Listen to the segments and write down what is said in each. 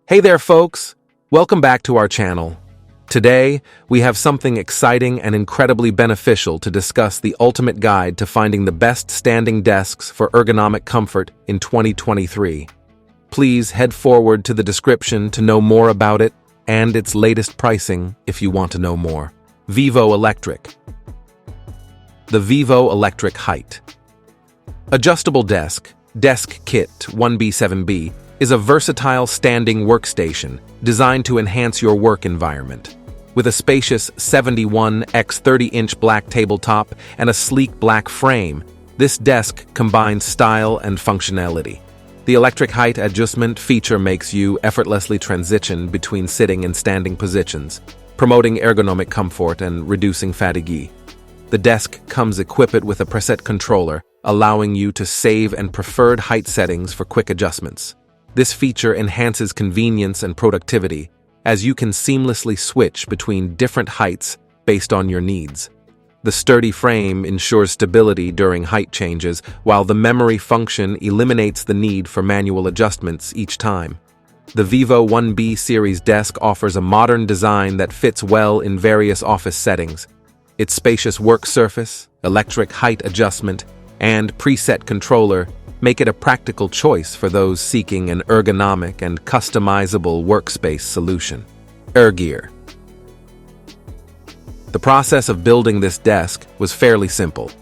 Hey there, folks! Welcome back to our channel. Today, we have something exciting and incredibly beneficial to discuss: the ultimate guide to finding the best standing desks for ergonomic comfort in 2023. Please head forward to the description to know more about it and its latest pricing if you want to know more. Vivo Electric. The Vivo Electric Height Adjustable Desk, Desk Kit 1B7B, is a versatile standing workstation designed to enhance your work environment. With a spacious 71 x 30-inch black tabletop and a sleek black frame, this desk combines style and functionality. The electric height adjustment feature makes you effortlessly transition between sitting and standing positions, promoting ergonomic comfort and reducing fatigue. The desk comes equipped with a preset controller, allowing you to save and preferred height settings for quick adjustments. This feature enhances convenience and productivity, as you can seamlessly switch between different heights based on your needs. The sturdy frame ensures stability during height changes, while the memory function eliminates the need for manual adjustments each time. The Vivo 1B series desk offers a modern design that fits well in various office settings. Its spacious work surface, electric height adjustment, and preset controller make it a practical choice for those seeking an ergonomic and customizable workspace solution. Ergear. The process of building this desk was fairly simple.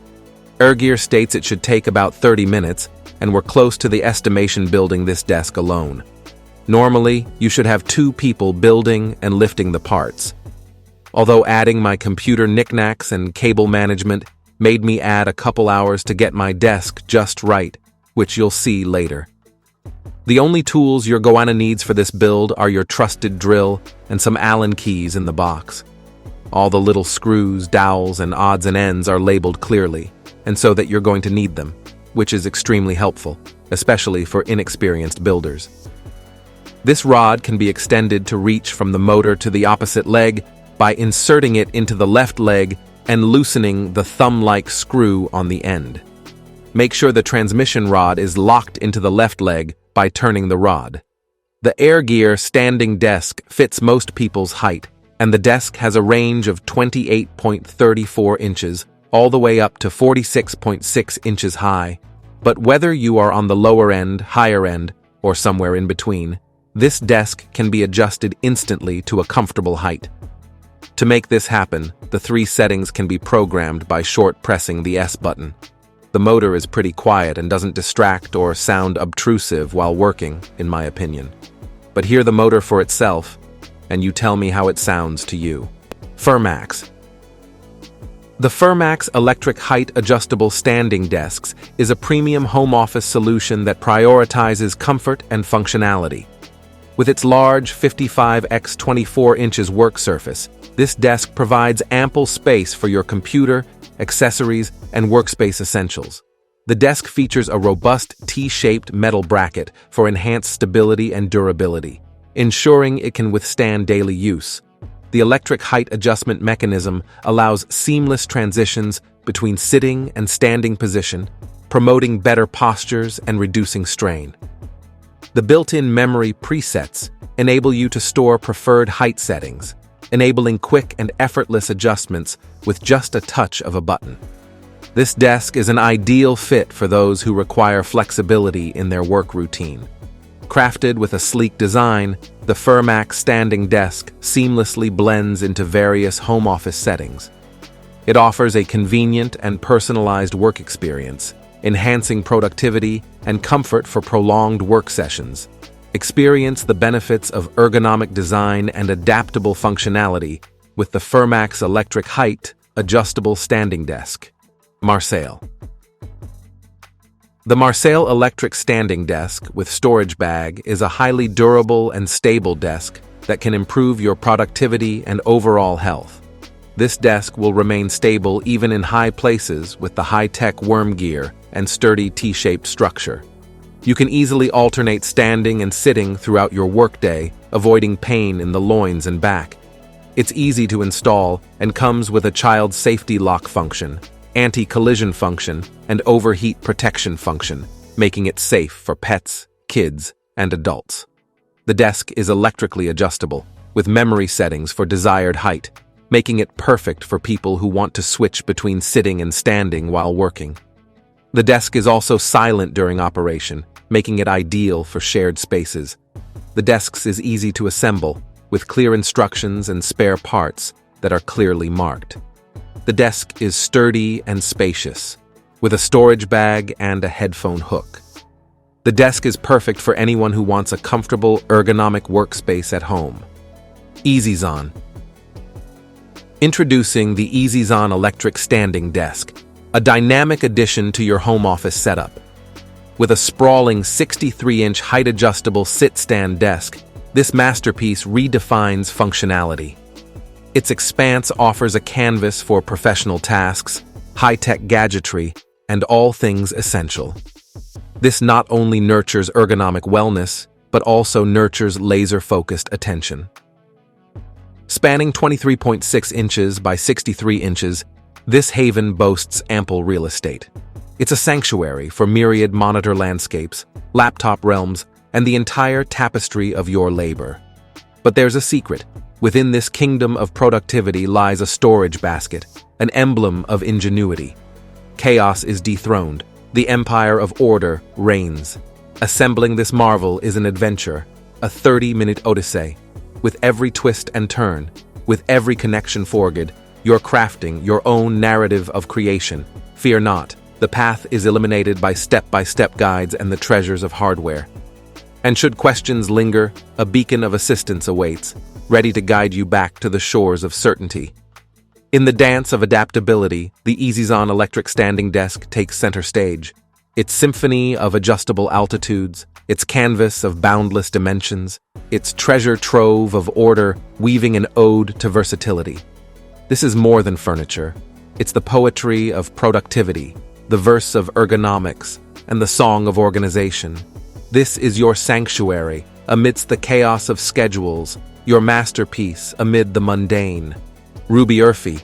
Ergear states it should take about 30 minutes, and we're close to the estimation building this desk alone. Normally, you should have 2 people building and lifting the parts. Although adding my computer knickknacks and cable management made me add a couple hours to get my desk just right, which you'll see later. The only tools your goanna needs for this build are your trusted drill and some Allen keys in the box. All the little screws, dowels, and odds and ends are labeled clearly, and so that you're going to need them, which is extremely helpful, especially for inexperienced builders. This rod can be extended to reach from the motor to the opposite leg by inserting it into the left leg and loosening the thumb-like screw on the end. Make sure the transmission rod is locked into the left leg by turning the rod. The Ergear standing desk fits most people's height, and the desk has a range of 28.34 inches all the way up to 46.6 inches high. But whether you are on the lower end, higher end, or somewhere in between, this desk can be adjusted instantly to a comfortable height. To make this happen, the 3 settings can be programmed by short pressing the S button. The motor is pretty quiet and doesn't distract or sound obtrusive while working, in my opinion. But hear the motor for itself, and you tell me how it sounds to you. Furmax. The Furmax Electric Height Adjustable Standing Desks is a premium home office solution that prioritizes comfort and functionality. With its large 55 x 24 inches work surface, this desk provides ample space for your computer, accessories, and workspace essentials. The desk features a robust T-shaped metal bracket for enhanced stability and durability, ensuring it can withstand daily use. The electric height adjustment mechanism allows seamless transitions between sitting and standing position, promoting better postures and reducing strain. The built-in memory presets enable you to store preferred height settings, enabling quick and effortless adjustments with just a touch of a button. This desk is an ideal fit for those who require flexibility in their work routine. Crafted with a sleek design, the Furmax standing desk seamlessly blends into various home office settings. It offers a convenient and personalized work experience, enhancing productivity and comfort for prolonged work sessions. Experience the benefits of ergonomic design and adaptable functionality with the Furmax Electric Height Adjustable Standing Desk. Marseille. The Marseille Electric Standing Desk with storage bag is a highly durable and stable desk that can improve your productivity and overall health. This desk will remain stable even in high places with the high-tech worm gear and sturdy T-shaped structure. You can easily alternate standing and sitting throughout your workday, avoiding pain in the loins and back. It's easy to install and comes with a child safety lock function, anti-collision function, and overheat protection function, making it safe for pets, kids, and adults. The desk is electrically adjustable, with memory settings for desired height, making it perfect for people who want to switch between sitting and standing while working. The desk is also silent during operation, making it ideal for shared spaces. The desk is easy to assemble, with clear instructions and spare parts that are clearly marked. The desk is sturdy and spacious, with a storage bag and a headphone hook. The desk is perfect for anyone who wants a comfortable, ergonomic workspace at home. EasyZon. Introducing the EasyZon Electric Standing Desk, a dynamic addition to your home office setup. With a sprawling 63-inch height-adjustable sit-stand desk, this masterpiece redefines functionality. Its expanse offers a canvas for professional tasks, high-tech gadgetry, and all things essential. This not only nurtures ergonomic wellness, but also nurtures laser-focused attention. Spanning 23.6 inches by 63 inches, this haven boasts ample real estate. It's a sanctuary for myriad monitor landscapes, laptop realms, and the entire tapestry of your labor. But there's a secret. Within this kingdom of productivity lies a storage basket, an emblem of ingenuity. Chaos is dethroned. The empire of order reigns. Assembling this marvel is an adventure, a 30-minute odyssey. With every twist and turn, with every connection forged, you're crafting your own narrative of creation. Fear not, the path is illuminated by step-by-step guides and the treasures of hardware. And should questions linger, a beacon of assistance awaits, ready to guide you back to the shores of certainty. In the dance of adaptability, the EasyZon Electric Standing Desk takes center stage. Its symphony of adjustable altitudes, its canvas of boundless dimensions, its treasure trove of order weaving an ode to versatility. This is more than furniture. It's the poetry of productivity, the verse of ergonomics, and the song of organization. This is your sanctuary amidst the chaos of schedules, your masterpiece amid the mundane. Ruby Urfi.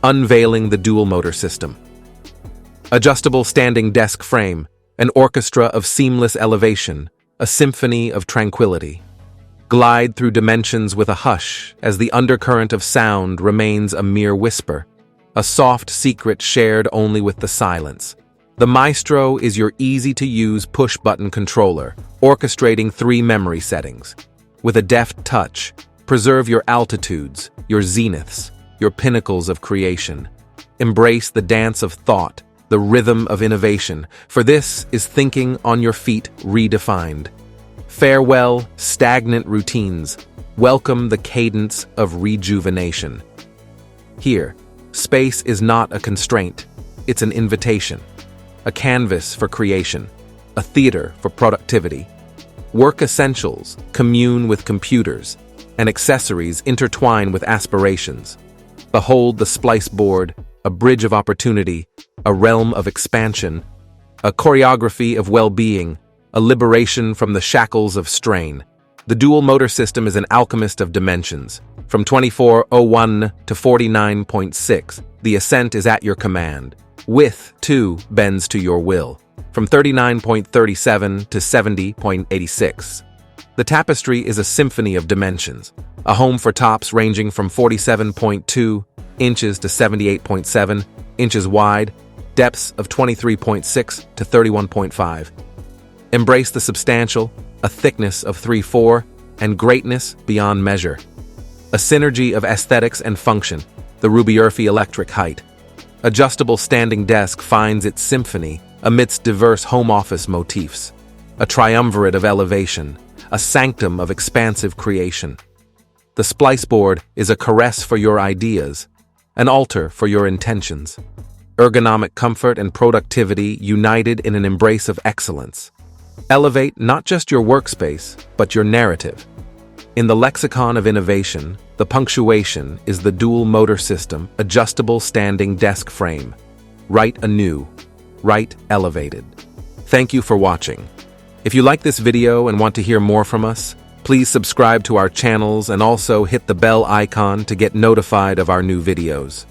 Unveiling the dual motor system. Adjustable standing desk frame, an orchestra of seamless elevation, a symphony of tranquility. Glide through dimensions with a hush as the undercurrent of sound remains a mere whisper, a soft secret shared only with the silence. The Maestro is your easy-to-use push-button controller, orchestrating 3 memory settings. With a deft touch, preserve your altitudes, your zeniths, your pinnacles of creation. Embrace the dance of thought, the rhythm of innovation, for this is thinking on your feet redefined. Farewell, stagnant routines. Welcome the cadence of rejuvenation. Here, space is not a constraint, it's an invitation. A canvas for creation, a theater for productivity. Work essentials commune with computers, and accessories intertwine with aspirations. Behold the splice board, a bridge of opportunity, a realm of expansion, a choreography of well-being, a liberation from the shackles of strain. The dual motor system is an alchemist of dimensions. From 2401 to 49.6, the ascent is at your command. Width, too, bends to your will. From 39.37 to 70.86. The tapestry is a symphony of dimensions, a home for tops ranging from 47.2 inches to 78.7 inches wide, depths of 23.6 to 31.5. Embrace the substantial, a thickness of 3/4, and greatness beyond measure. A synergy of aesthetics and function, the Ruby Urfi Electric Height. Adjustable standing desk finds its symphony amidst diverse home office motifs. A triumvirate of elevation, a sanctum of expansive creation. The splice board is a caress for your ideas, an altar for your intentions. Ergonomic comfort and productivity united in an embrace of excellence. Elevate not just your workspace, but your narrative. In the lexicon of innovation, the punctuation is the dual motor system, adjustable standing desk frame. Write anew. Write elevated. Thank you for watching. If you like this video and want to hear more from us, please subscribe to our channels and also hit the bell icon to get notified of our new videos.